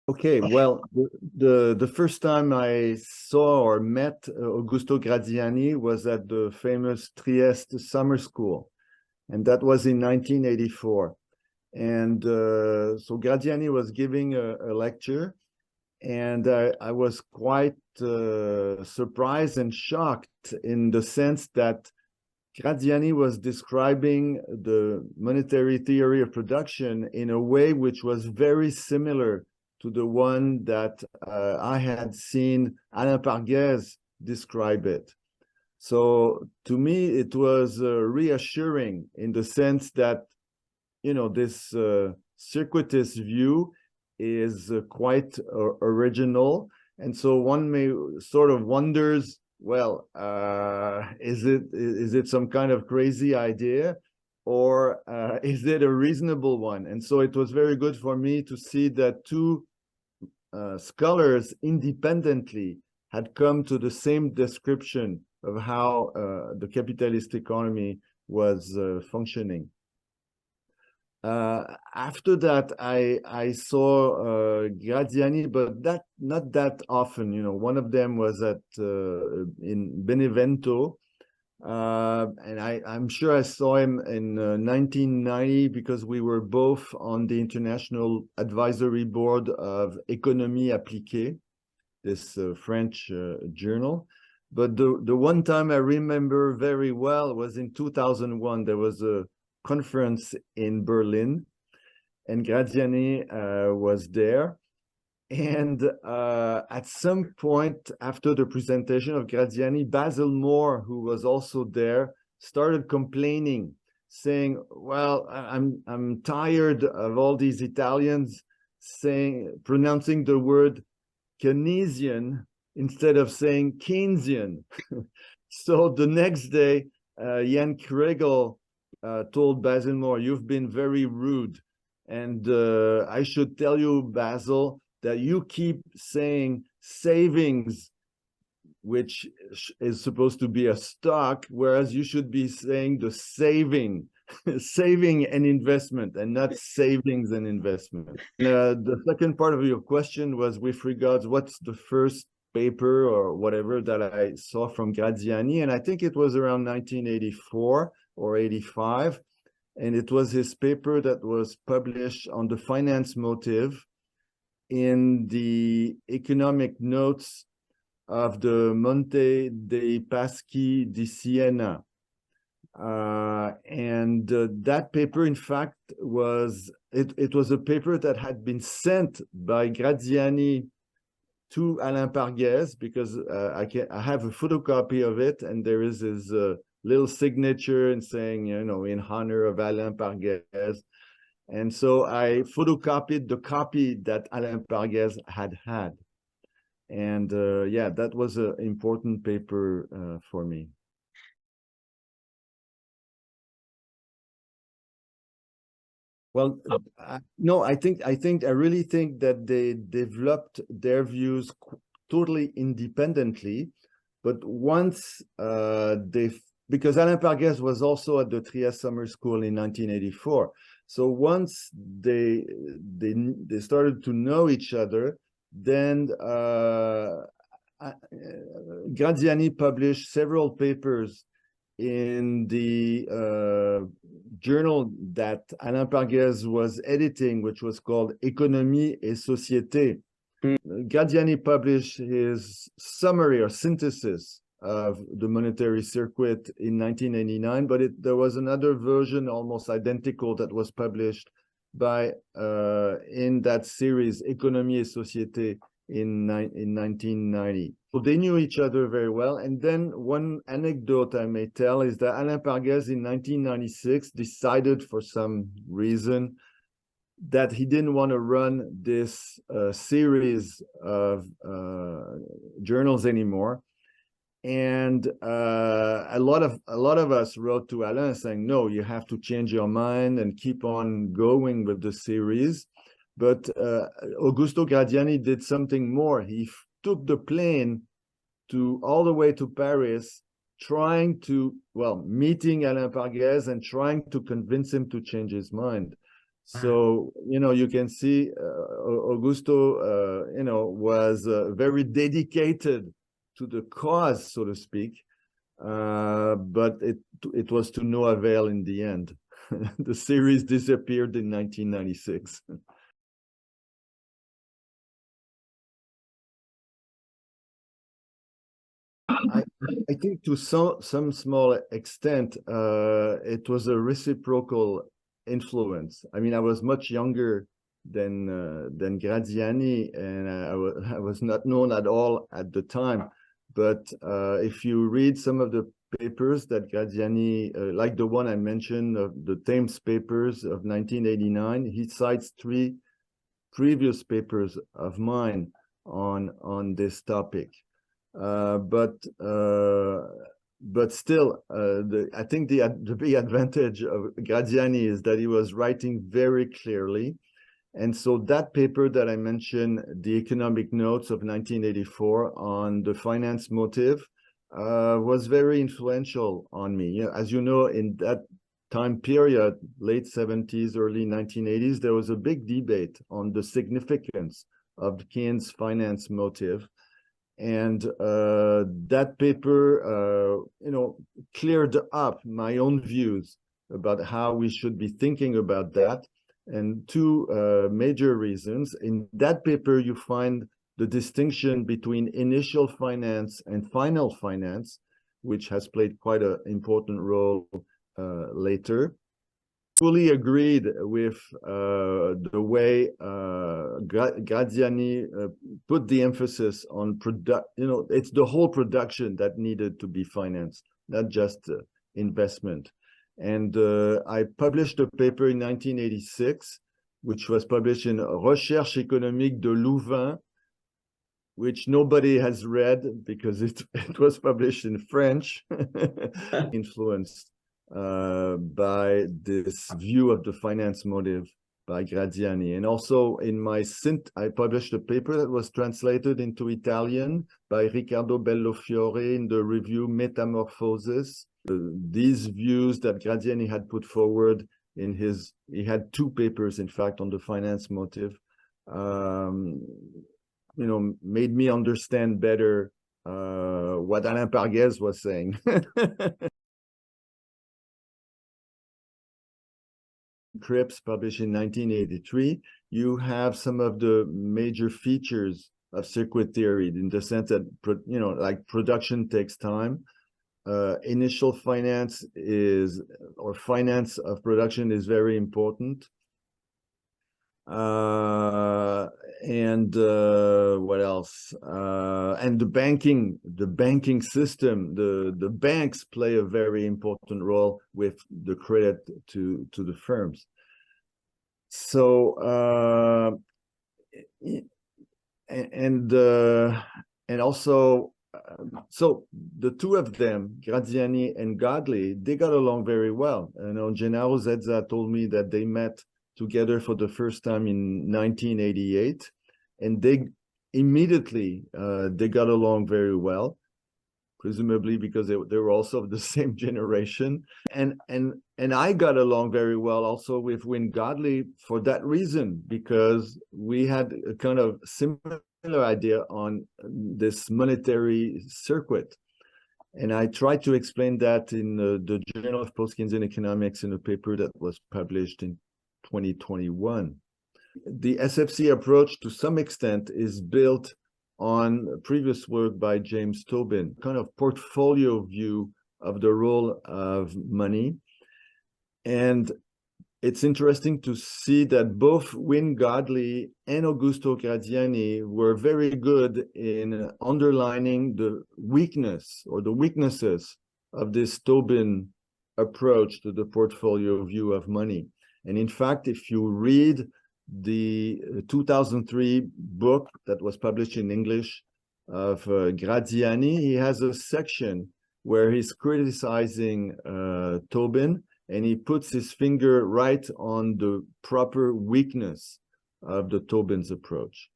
Okay, well, the first time I saw or met Augusto Graziani was at the famous Trieste summer school, and that was in 1984. And so Graziani was giving a lecture, and I was quite surprised and shocked in the sense that Graziani was describing the monetary theory of production in a way which was very similar to the one that I had seen Alain Parguez describe it. So to me, it was reassuring in the sense that, you know, this circuitous view is quite original. And so one may sort of wonders, well, is it some kind of crazy idea? Or is it a reasonable one? And so it was very good for me to see that two scholars independently had come to the same description of how the capitalist economy was functioning. After that, I saw Graziani, but not that often. You know, one of them was at in Benevento, and I'm sure I saw him in 1990 because we were both on the International Advisory Board of Économie Appliquée, this French journal. But the one time I remember very well was in 2001. There was a conference in Berlin, and Graziani was there. And at some point after the presentation of Graziani, Basil Moore, who was also there, started complaining, saying, well, I'm tired of all these Italians pronouncing the word Keynesian instead of saying Keynesian. So the next day, Jan Kregel told Basil Moore, you've been very rude. And I should tell you, Basil, that you keep saying savings, which is supposed to be a stock, whereas you should be saying the saving and investment, and not savings and investment. The second part of your question was with regards what's the first paper or whatever that I saw from Graziani, and I think it was around 1984 or 85, and it was his paper that was published on the finance motive in the economic notes of the Monte dei Paschi di Siena. That paper, in fact, it was a paper that had been sent by Graziani to Alain Parguez, because I have a photocopy of it, and there is his little signature and saying, you know, in honor of Alain Parguez. And so I photocopied the copy that Alain Parguez had. And yeah, that was an important paper for me. Well, no, I really think that they developed their views totally independently. But once because Alain Parguez was also at the Trieste Summer School in 1984. So once they started to know each other, then Graziani published several papers in the journal that Alain Parguez was editing, which was called Économie et Société. Graziani published his summary or synthesis of the monetary circuit in 1989, but there was another version almost identical that was published by in that series Économie et Société in 1990. So they knew each other very well. And then one anecdote I may tell is that Alain Parguez in 1996 decided for some reason that he didn't want to run this series of journals anymore. And a lot of us wrote to Alain saying, no, you have to change your mind and keep on going with the series. But Augusto Graziani did something more. He took the plane all the way to Paris, trying to, well, meeting Alain Parguez and trying to convince him to change his mind. So, you can see Augusto, was very dedicated to the cause, so to speak, but it was to no avail in the end. The series disappeared in 1996. I, I think to some small extent, it was a reciprocal influence. I mean, I was much younger than Graziani, and I was not known at all at the time. But if you read some of the papers that Graziani, like the one I mentioned, of the Thames papers of 1989, he cites 3 previous papers of mine on this topic. But still, I think the big advantage of Graziani is that he was writing very clearly. And so that paper that I mentioned, the economic notes of 1984 on the finance motive, was very influential on me. As you know, in that time period, late 70s, early 1980s, there was a big debate on the significance of Keynes' finance motive. And that paper, cleared up my own views about how we should be thinking about that. And 2 major reasons. In that paper, you find the distinction between initial finance and final finance, which has played quite an important role later. Fully agreed with the way Graziani put the emphasis on it's the whole production that needed to be financed, not just investment. And I published a paper in 1986, which was published in Recherche économique de Louvain, which nobody has read because it was published in French, influenced by this view of the finance motive by Graziani. And also I published a paper that was translated into Italian by Riccardo Bellofiore in the review Metamorphosis. These views that Graziani had put forward he had 2 papers, in fact, on the finance motive, made me understand better what Alain Parguez was saying. Cripps, published in 1983, you have some of the major features of circuit theory in the sense that, like production takes time. Initial finance finance of production is very important. And what else? And the banking system, the banks play a very important role with the credit to the firms. So and also, so the 2 of them, Graziani and Godley, they got along very well. Gennaro Zezza told me that they met together for the first time in 1988, and they immediately they got along very well, presumably because they were also of the same generation. And I got along very well also with Win Godley for that reason, because we had a kind of similar idea on this monetary circuit. And I tried to explain that in the Journal of Post-Keynesian Economics in a paper that was published in 2021. The SFC approach, to some extent, is built on previous work by James Tobin, kind of portfolio view of the role of money. And it's interesting to see that both Win Godley and Augusto Graziani were very good in underlining the weakness or the weaknesses of this Tobin approach to the portfolio view of money. And in fact, if you read the 2003 book that was published in English of Graziani, he has a section where he's criticizing Tobin, and he puts his finger right on the proper weakness of the Tobin's approach.